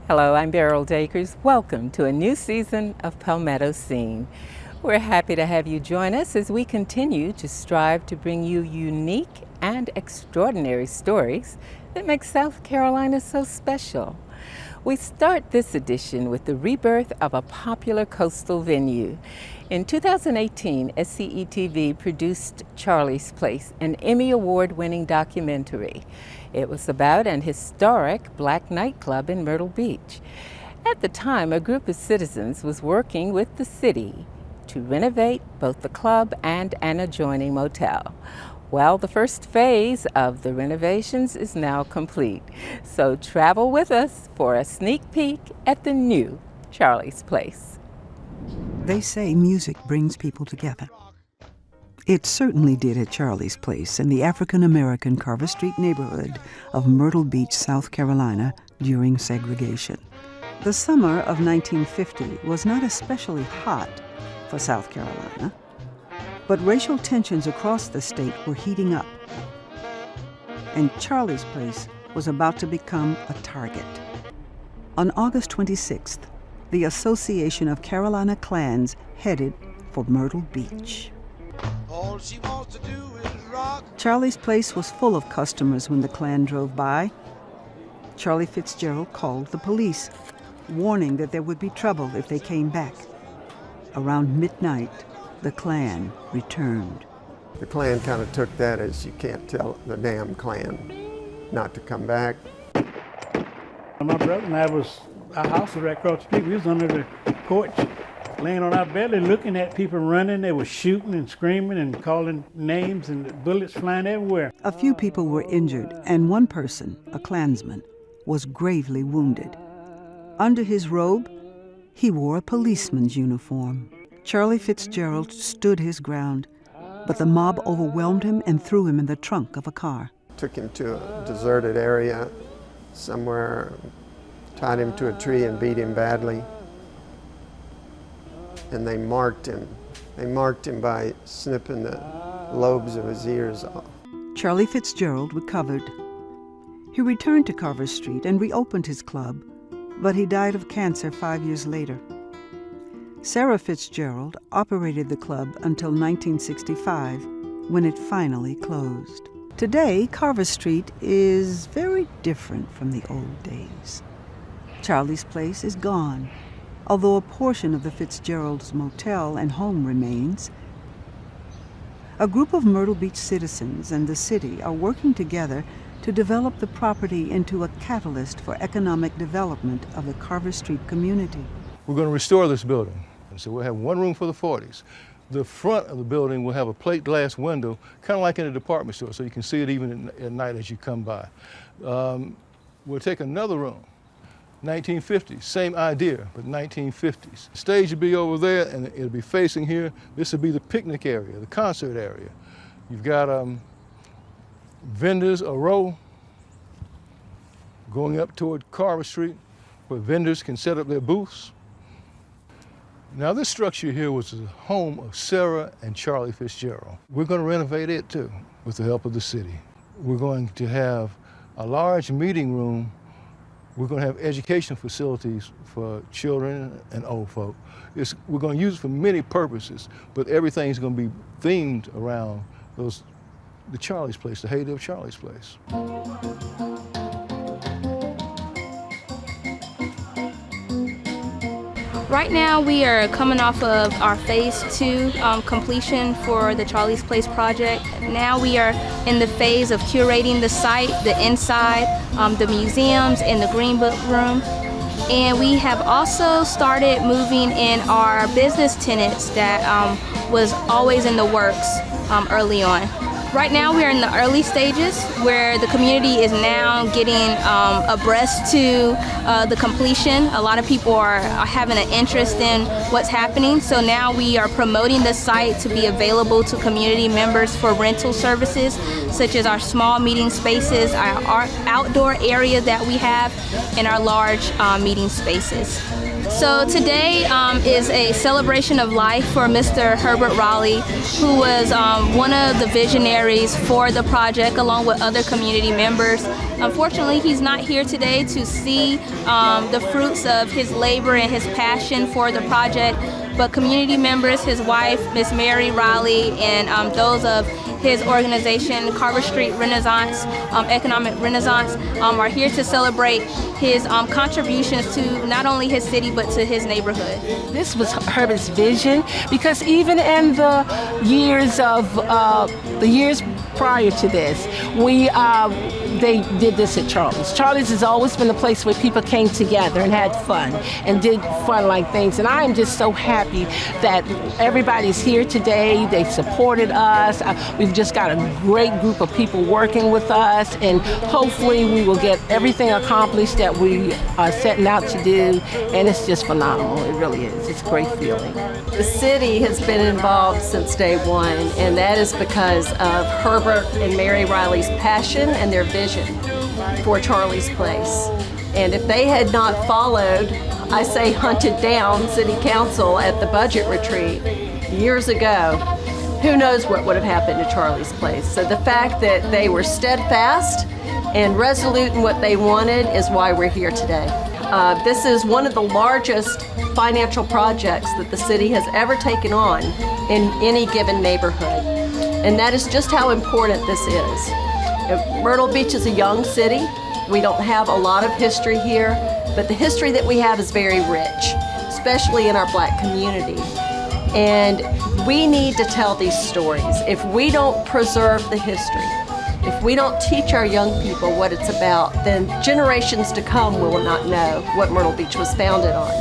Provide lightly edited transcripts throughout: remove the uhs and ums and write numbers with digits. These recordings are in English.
Hello, I'm Beryl Dakers. Welcome to a new season of Palmetto Scene. We're happy to have you join us as we continue to strive to bring you unique and extraordinary stories that make South Carolina so special. We start this edition with the rebirth of a popular coastal venue. In 2018, SCETV produced Charlie's Place, an Emmy Award-winning documentary. It was about an historic black nightclub in Myrtle Beach. At the time, a group of citizens was working with the city to renovate both the club and an adjoining motel. Well, the first phase of the renovations is now complete. So travel with us for a sneak peek at the new Charlie's Place. They say music brings people together. It certainly did at Charlie's Place in the African-American Carver Street neighborhood of Myrtle Beach, South Carolina during segregation. The summer of 1950 was not especially hot for South Carolina, but racial tensions across the state were heating up, and Charlie's Place was about to become a target. On August 26th, the Association of Carolina Clans headed for Myrtle Beach. All she wants to do is rock. Charlie's Place was full of customers when the Klan drove by. Charlie Fitzgerald called the police, warning that there would be trouble if they came back. Around midnight, the Klan returned. The Klan kind of took that as you can't tell the damn Klan not to come back. My brother and our house was right across the street. We was under the porch, laying on our belly, looking at people running. They were shooting and screaming and calling names and bullets flying everywhere. A few people were injured, and one person, a Klansman, was gravely wounded. Under his robe, he wore a policeman's uniform. Charlie Fitzgerald stood his ground, but the mob overwhelmed him and threw him in the trunk of a car. Took him to a deserted area somewhere, tied him to a tree and beat him badly. And they marked him. They marked him by snipping the lobes of his ears off. Charlie Fitzgerald recovered. He returned to Carver Street and reopened his club, but he died of cancer 5 years later. Sarah Fitzgerald operated the club until 1965, when it finally closed. Today, Carver Street is very different from the old days. Charlie's Place is gone, although a portion of the Fitzgerald's motel and home remains. A group of Myrtle Beach citizens and the city are working together to develop the property into a catalyst for economic development of the Carver Street community. We're going to restore this building. So we'll have one room for the 40s. The front of the building will have a plate glass window, kind of like in a department store, so you can see it even at night as you come by. We'll take another room, 1950s, same idea, but 1950s. Stage will be over there, and it'll be facing here. This will be the picnic area, the concert area. You've got vendors, a row, going up toward Carver Street, where vendors can set up their booths. Now this structure here was the home of Sarah and Charlie Fitzgerald. We're going to renovate it too, with the help of the city. We're going to have a large meeting room. We're going to have education facilities for children and old folk. We're going to use it for many purposes, but everything's going to be themed around the Charlie's Place, the heyday of Charlie's Place. Right now we are coming off of our phase 2 completion for the Charlie's Place project. Now we are in the phase of curating the site, the inside, the museums, and the Green Book Room. And we have also started moving in our business tenants that was always in the works early on. Right now we're in the early stages where the community is now getting abreast to the completion. A lot of people are having an interest in what's happening. So now we are promoting the site to be available to community members for rental services, such as our small meeting spaces, our outdoor area that we have, and our large meeting spaces. So today is a celebration of life for Mr. Herbert Raleigh, who was one of the visionaries for the project along with other community members. Unfortunately, he's not here today to see the fruits of his labor and his passion for the project, but community members, his wife, Miss Mary Raleigh, and those of his organization, Carver Street Renaissance, Economic Renaissance, are here to celebrate his contributions to not only his city, but to his neighborhood. This was Herbert's vision, because even in the years prior to this, they did this at Charlie's. Charlie's has always been a place where people came together and had fun and did fun-like things. And I am just so happy that everybody's here today. They supported us. We've just got a great group of people working with us, and hopefully we will get everything accomplished that we are setting out to do. And it's just phenomenal. It really is. It's a great feeling. The city has been involved since day one, and that is because of Herbert and Mary Riley's passion and their vision for Charlie's Place. And if they had not followed, I say hunted down City Council at the budget retreat years ago, who knows what would have happened to Charlie's Place. So the fact that they were steadfast and resolute in what they wanted is why we're here today. This is one of the largest financial projects that the city has ever taken on in any given neighborhood. And that is just how important this is. Myrtle Beach is a young city. We don't have a lot of history here, but the history that we have is very rich, especially in our Black community. And we need to tell these stories. If we don't preserve the history, if we don't teach our young people what it's about, then generations to come will not know what Myrtle Beach was founded on.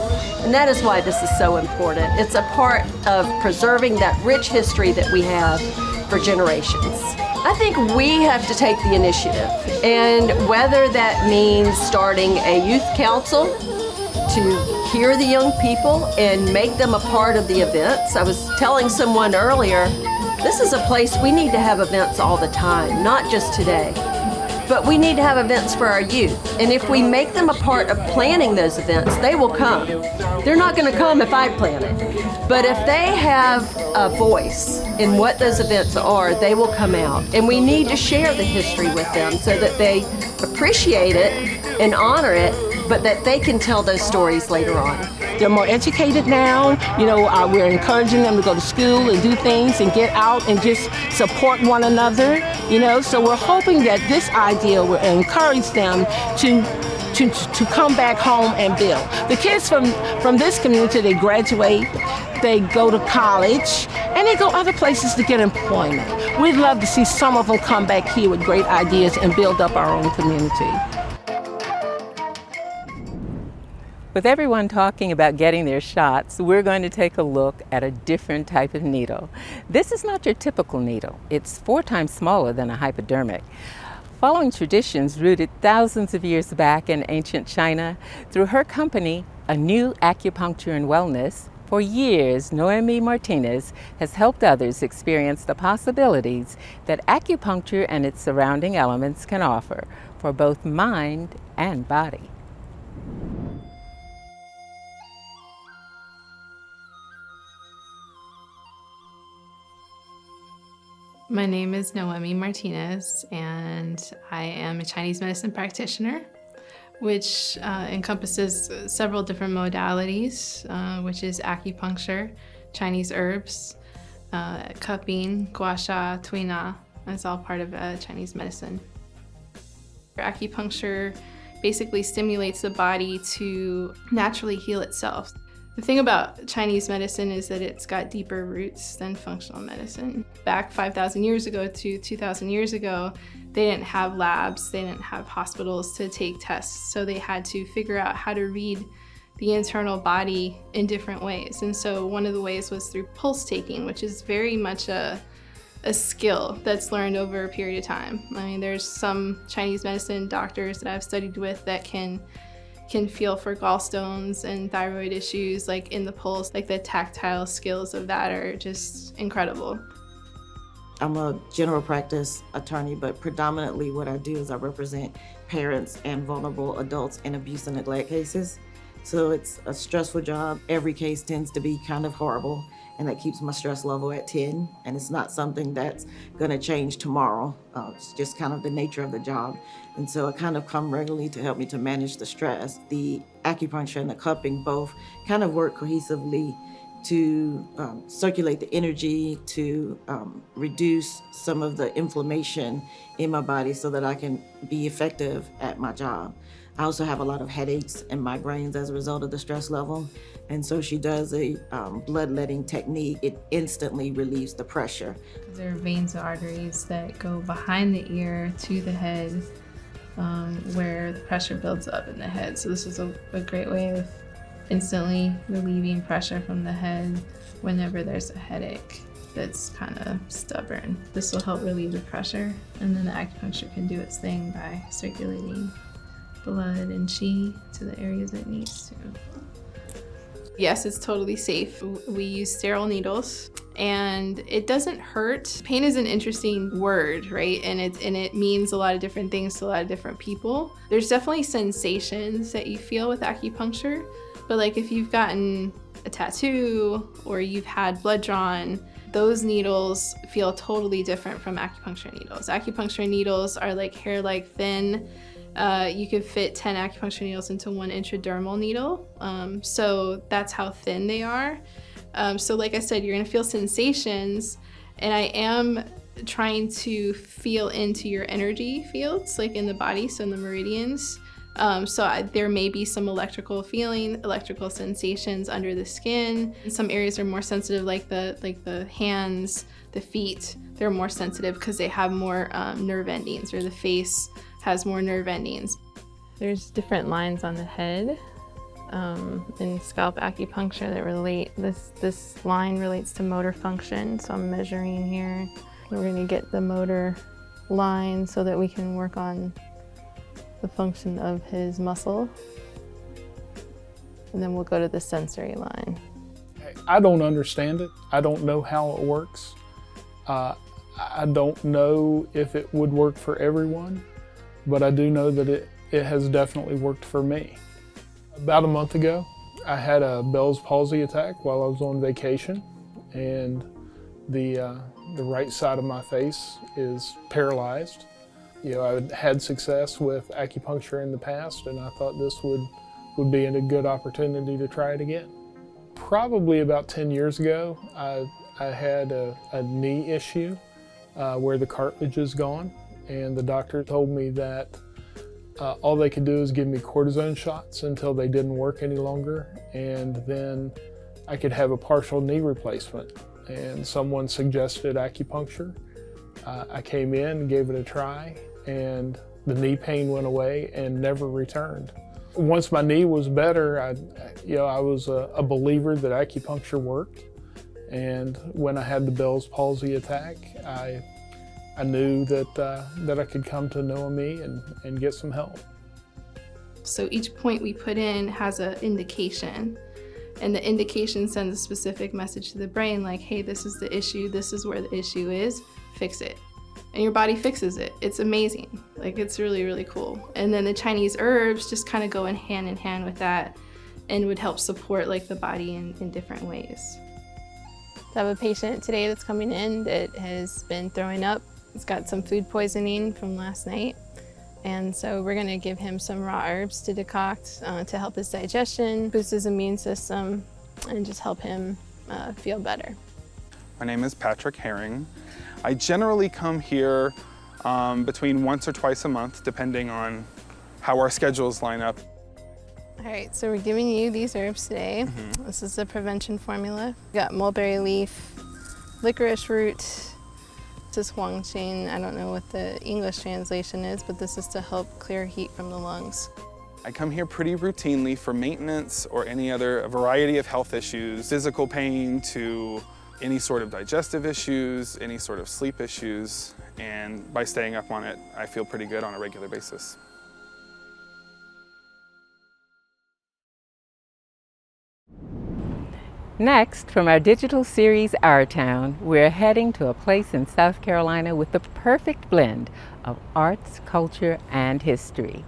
And that is why this is so important. It's a part of preserving that rich history that we have for generations. I think we have to take the initiative, and whether that means starting a youth council to hear the young people and make them a part of the events. I was telling someone earlier, this is a place we need to have events all the time, not just today. But we need to have events for our youth. And if we make them a part of planning those events, they will come. They're not going to come if I plan it. But if they have a voice in what those events are, they will come out. And we need to share the history with them so that they appreciate it and honor it, but that they can tell those stories later on. They're more educated now. We're encouraging them to go to school and do things and get out and just support one another. So we're hoping that this idea will encourage them to come back home and build. The kids from this community, they graduate, they go to college, and they go other places to get employment. We'd love to see some of them come back here with great ideas and build up our own community. With everyone talking about getting their shots, we're going to take a look at a different type of needle. This is not your typical needle. It's 4 times smaller than a hypodermic. Following traditions rooted thousands of years back in ancient China, through her company, A New Acupuncture and Wellness, for years, Noemi Martinez has helped others experience the possibilities that acupuncture and its surrounding elements can offer for both mind and body. My name is Noemi Martinez, and I am a Chinese medicine practitioner, which encompasses several different modalities, which is acupuncture, Chinese herbs, cupping, gua sha, tui na. It's all part of Chinese medicine. Acupuncture basically stimulates the body to naturally heal itself. The thing about Chinese medicine is that it's got deeper roots than functional medicine. Back 5,000 years ago to 2,000 years ago, they didn't have labs, they didn't have hospitals to take tests, so they had to figure out how to read the internal body in different ways. And so one of the ways was through pulse taking, which is very much a a skill that's learned over a period of time. I mean, there's some Chinese medicine doctors that I've studied with that can feel for gallstones and thyroid issues like in the pulse. Like the tactile skills of that are just incredible. I'm a general practice attorney, but predominantly what I do is I represent parents and vulnerable adults in abuse and neglect cases. So it's a stressful job. Every case tends to be kind of horrible, and that keeps my stress level at 10. And it's not something that's gonna change tomorrow. It's just kind of the nature of the job. And so I kind of come regularly to help me to manage the stress. The acupuncture and the cupping both kind of work cohesively to circulate the energy, to reduce some of the inflammation in my body so that I can be effective at my job. I also have a lot of headaches and migraines as a result of the stress level. And so she does a bloodletting technique. It instantly relieves the pressure. There are veins and arteries that go behind the ear to the head where the pressure builds up in the head. So this is a great way of instantly relieving pressure from the head whenever there's a headache that's kind of stubborn. This will help relieve the pressure, and then the acupuncture can do its thing by circulating blood and qi to the areas it needs to. Yes, it's totally safe. We use sterile needles and it doesn't hurt. Pain is an interesting word, right? And it means a lot of different things to a lot of different people. There's definitely sensations that you feel with acupuncture, but like if you've gotten a tattoo or you've had blood drawn, those needles feel totally different from acupuncture needles. Acupuncture needles are like hair-like thin. You could fit 10 acupuncture needles into one intradermal needle. So that's how thin they are. So like I said, you're gonna feel sensations, and I am trying to feel into your energy fields, like in the body, so in the meridians. There may be some electrical sensations under the skin. Some areas are more sensitive, like the hands, the feet. They're more sensitive because they have more nerve endings, or the face has more nerve endings. There's different lines on the head in scalp acupuncture that relate. This line relates to motor function, so I'm measuring here. We're going to get the motor line so that we can work on the function of his muscle. And then we'll go to the sensory line. I don't understand it. I don't know how it works. I don't know if it would work for everyone, but I do know that it has definitely worked for me. About a month ago, I had a Bell's palsy attack while I was on vacation, and the right side of my face is paralyzed. You know, I had success with acupuncture in the past, and I thought this would be a good opportunity to try it again. Probably about 10 years ago, I had a knee issue where the cartilage is gone, and the doctor told me that all they could do is give me cortisone shots until they didn't work any longer, and then I could have a partial knee replacement. And someone suggested acupuncture. I came in, gave it a try, and the knee pain went away and never returned. Once my knee was better, I was a believer that acupuncture worked. And when I had the Bell's palsy attack, I knew that I could come to Noemi and get some help. So each point we put in has an indication, and the indication sends a specific message to the brain like, hey, this is the issue, this is where the issue is, fix it. And your body fixes it. It's amazing. Like, it's really, really cool. And then the Chinese herbs just kind of go in hand with that and would help support like the body in different ways. I have a patient today that's coming in that has been throwing up. He's got some food poisoning from last night. And so we're gonna give him some raw herbs to decoct to help his digestion, boost his immune system, and just help him feel better. My name is Patrick Herring. I generally come here between once or twice a month, depending on how our schedules line up. All right, so we're giving you these herbs today. This is the prevention formula. We got mulberry leaf, licorice root. This is huangqing. I don't know what the English translation is, but this is to help clear heat from the lungs. I come here pretty routinely for maintenance or any other variety of health issues, physical pain to any sort of digestive issues, any sort of sleep issues, and by staying up on it, I feel pretty good on a regular basis. Next, from our digital series, Our Town, we're heading to a place in South Carolina with the perfect blend of arts, culture, and history.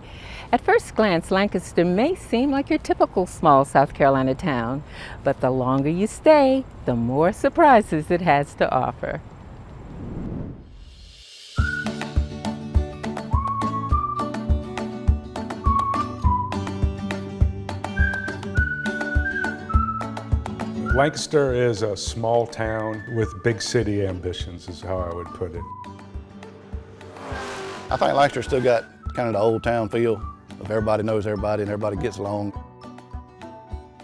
At first glance, Lancaster may seem like your typical small South Carolina town, but the longer you stay, the more surprises it has to offer. Lancaster is a small town with big city ambitions, is how I would put it. I think Lancaster still got kind of the old town feel of everybody knows everybody and everybody gets along.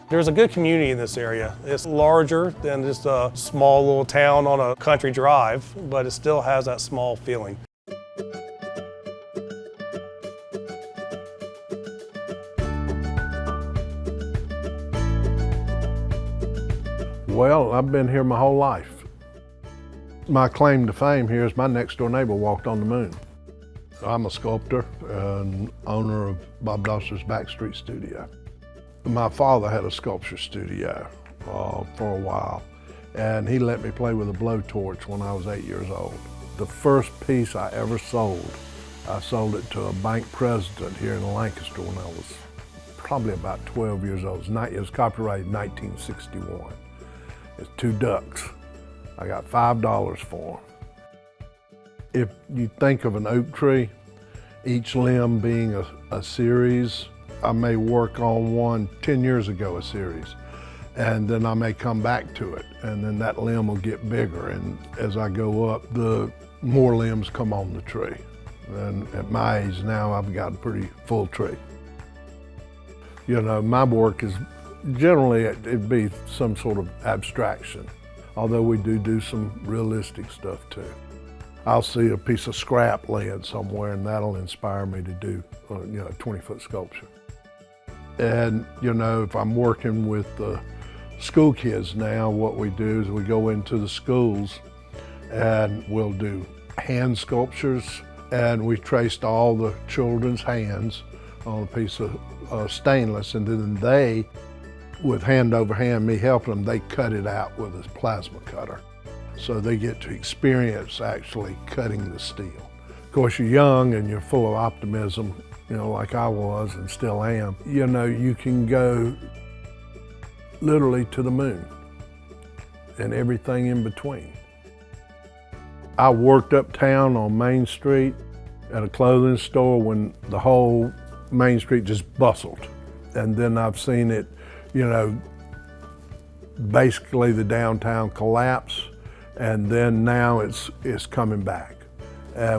There's a good community in this area. It's larger than just a small little town on a country drive, but it still has that small feeling. Well, I've been here my whole life. My claim to fame here is my next door neighbor walked on the moon. I'm a sculptor and owner of Bob Doster's Backstreet Studio. My father had a sculpture studio for a while, and he let me play with a blowtorch when I was 8 years old. The first piece I ever sold, I sold it to a bank president here in Lancaster when I was probably about 12 years old. It was copyrighted in 1961. It's 2 ducks. I got $5 for them. If you think of an oak tree, each limb being a series, I may work on one 10 years ago, a series, and then I may come back to it, and then that limb will get bigger, and as I go up, the more limbs come on the tree. And at my age now, I've got a pretty full tree. You know, my work is generally, it'd be some sort of abstraction, although we do some realistic stuff too. I'll see a piece of scrap laying somewhere and that'll inspire me to do a 20-foot sculpture. And you know, if I'm working with the school kids now, what we do is we go into the schools and we'll do hand sculptures, and we traced all the children's hands on a piece of stainless, and then they, with hand over hand, me helping them, they cut it out with a plasma cutter. So they get to experience actually cutting the steel. Of course, you're young and you're full of optimism, you know, like I was and still am. You know, you can go literally to the moon and everything in between. I worked uptown on Main Street at a clothing store when the whole Main Street just bustled. And then I've seen it, you know, basically the downtown collapse, and then now it's coming back,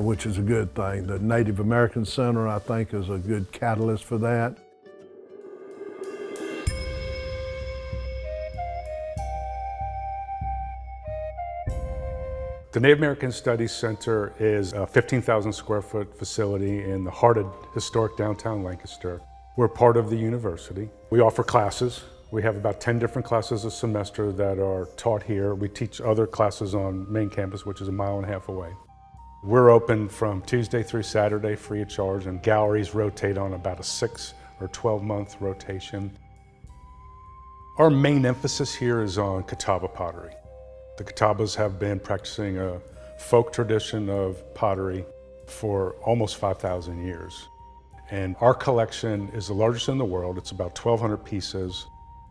which is a good thing. The Native American Center, I think, is a good catalyst for that. The Native American Studies Center is a 15,000 square foot facility in the heart of historic downtown Lancaster. We're part of the university. We offer classes. We have about 10 different classes a semester that are taught here. We teach other classes on main campus, which is a mile and a half away. We're open from Tuesday through Saturday free of charge, and galleries rotate on about a 6 or 12-month rotation. Our main emphasis here is on Catawba pottery. The Catawbas have been practicing a folk tradition of pottery for almost 5,000 years. And our collection is the largest in the world. It's about 1,200 pieces,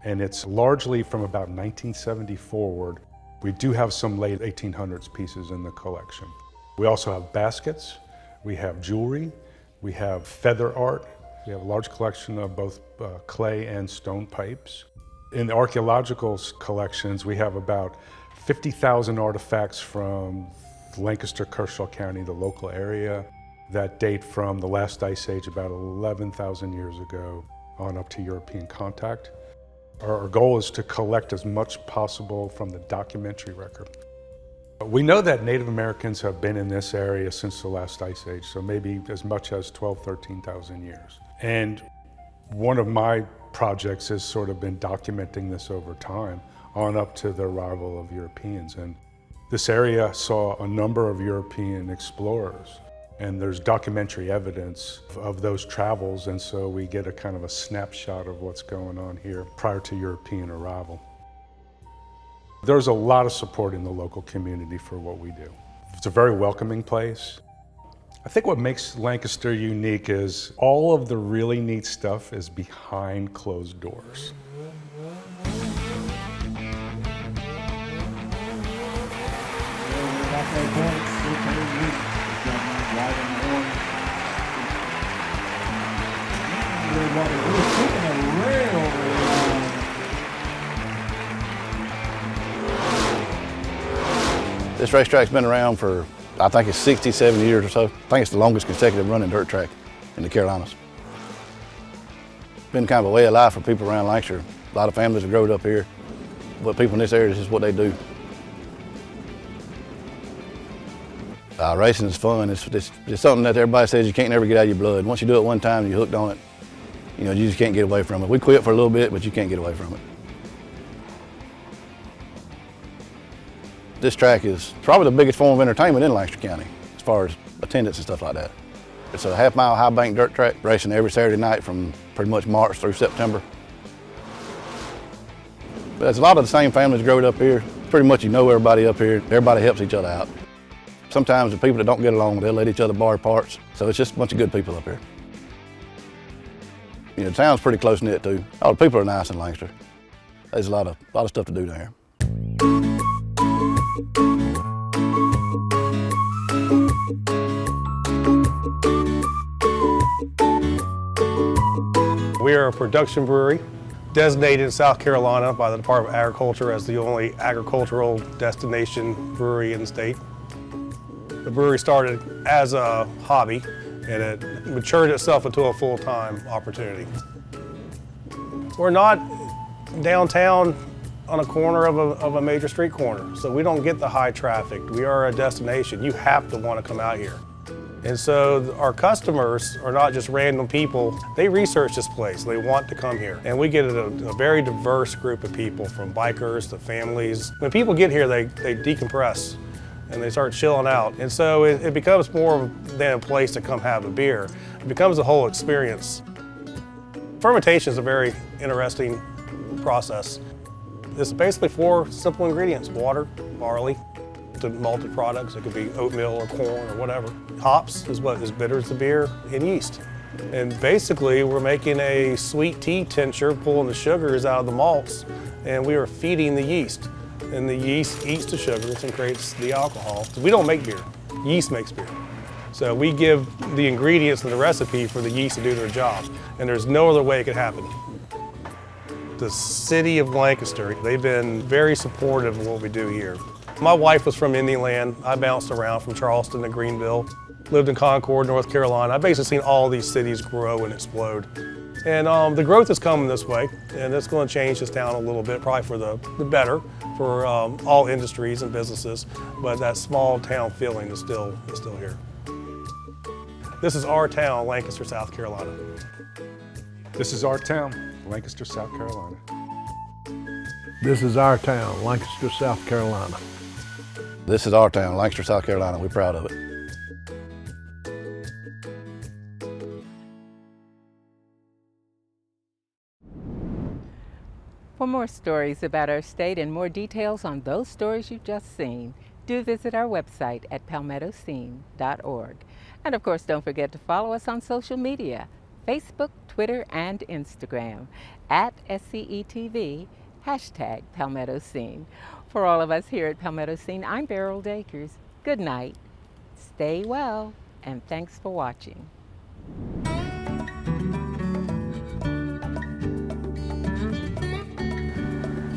and it's largely from about 1970 forward. We do have some late 1800s pieces in the collection. We also have baskets, we have jewelry, we have feather art. We have a large collection of both clay and stone pipes. In the archaeological collections, we have about 50,000 artifacts from Lancaster, Kershaw County, the local area, that date from the last ice age, about 11,000 years ago, on up to European contact. Our goal is to collect as much possible from the documentary record. We know that Native Americans have been in this area since the last ice age, so maybe as much as 13,000 years. And one of my projects has sort of been documenting this over time on up to the arrival of Europeans. And this area saw a number of European explorers, and there's documentary evidence of those travels, and so we get a kind of a snapshot of what's going on here prior to European arrival. There's a lot of support in the local community for what we do. It's a very welcoming place. I think what makes Lancaster unique is all of the really neat stuff is behind closed doors. This racetrack's been around for, I think it's 67 years or so. I think it's the longest consecutive running dirt track in the Carolinas. Been kind of a way of life for people around Lancaster. A lot of families have grown up here, but people in this area, this is what they do. Racing is fun. It's something that everybody says you can't never get out of your blood. Once you do it one time, you're hooked on it. You know, you just can't get away from it. We quit for a little bit, but you can't get away from it. This track is probably the biggest form of entertainment in Lancaster County as far as attendance and stuff like that. It's a half-mile high bank dirt track, racing every Saturday night from pretty much March through September. But there's a lot of the same families growing up here. Pretty much you know everybody up here. Everybody helps each other out. Sometimes the people that don't get along, they'll let each other borrow parts. So it's just a bunch of good people up here. You know, the town's pretty close-knit too. All the people are nice in Lancaster. There's a lot of stuff to do down here. We are a production brewery designated in South Carolina by the Department of Agriculture as the only agricultural destination brewery in the state. The brewery started as a hobby and it matured itself into a full-time opportunity. We're not downtown on a corner of a major street corner, so we don't get the high traffic. We are a destination. You have to want to come out here. And so our customers are not just random people. They research this place. They want to come here. And we get a very diverse group of people, from bikers to families. When people get here, they decompress and they start chilling out. And so it becomes more than a place to come have a beer. It becomes a whole experience. Fermentation is a very interesting process. It's basically 4 simple ingredients: water, barley, to malted products. It could be oatmeal or corn or whatever. Hops is what is bitter as the beer, and yeast. And basically we're making a sweet tea tincture, pulling the sugars out of the malts, and we are feeding the yeast. And the yeast eats the sugars and creates the alcohol. So we don't make beer, yeast makes beer. So we give the ingredients and the recipe for the yeast to do their job, and there's no other way it could happen. The city of Lancaster, they've been very supportive of what we do here. My wife was from Indian Land. I bounced around from Charleston to Greenville, lived in Concord, North Carolina. I've basically seen all these cities grow and explode. And the growth is coming this way, and it's going to change this town a little bit, probably for the better for all industries and businesses, but that small town feeling is still here. This is our town, Lancaster, South Carolina. This is our town, Lancaster, South Carolina. This is our town, Lancaster, South Carolina. This is our town, Lancaster, South Carolina. We're proud of it. For more stories about our state and more details on those stories you've just seen, do visit our website at palmettoscene.org. And of course, don't forget to follow us on social media, Facebook, Twitter, and Instagram, at SCETV, hashtag Palmetto Scene. For all of us here at Palmetto Scene, I'm Beryl Dakers. Good night, stay well, and thanks for watching.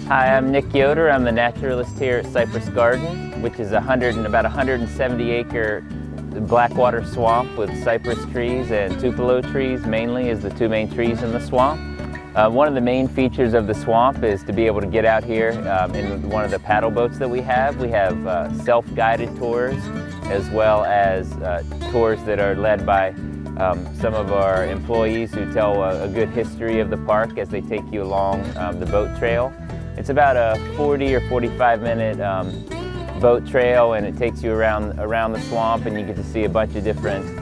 Hi, I'm Nick Yoder. I'm the naturalist here at Cypress Gardens, which is about 170-acre blackwater swamp with cypress trees and tupelo trees mainly is the 2 main trees in the swamp. One of the main features of the swamp is to be able to get out here in one of the paddle boats that we have. We have self-guided tours as well as tours that are led by some of our employees who tell a good history of the park as they take you along the boat trail. It's about a 40 or 45 minute boat trail, and it takes you around the swamp, and you get to see a bunch of different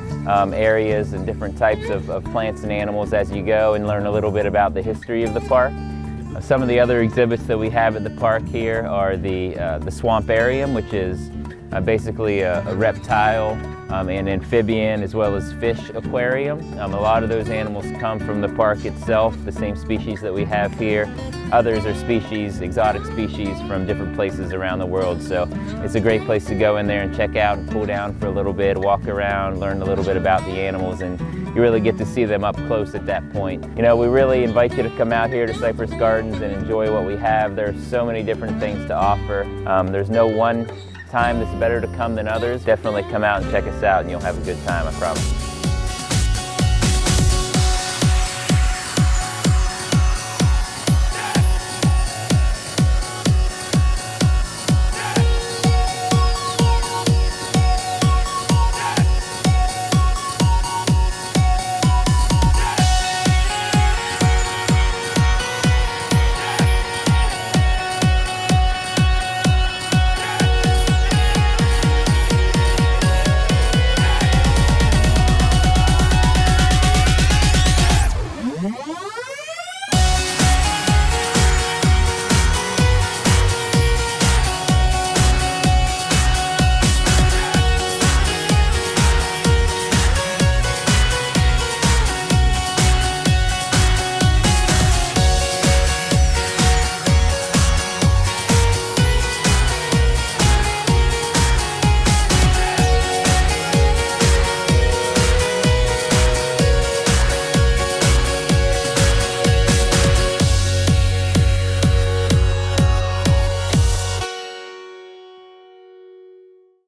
areas and different types of plants and animals as you go, and learn a little bit about the history of the park. Some of the other exhibits that we have at the park here are the swamparium, which is basically a reptile and amphibian as well as fish aquarium. A lot of those animals come from the park itself, the same species that we have here. Others are species, exotic species from different places around the world. So it's a great place to go in there and check out and cool down for a little bit, walk around, learn a little bit about the animals, and you really get to see them up close at that point. You know, we really invite you to come out here to Cypress Gardens and enjoy what we have. There's so many different things to offer. There's no one time that's better to come than others. Definitely come out and check us out and you'll have a good time, I promise.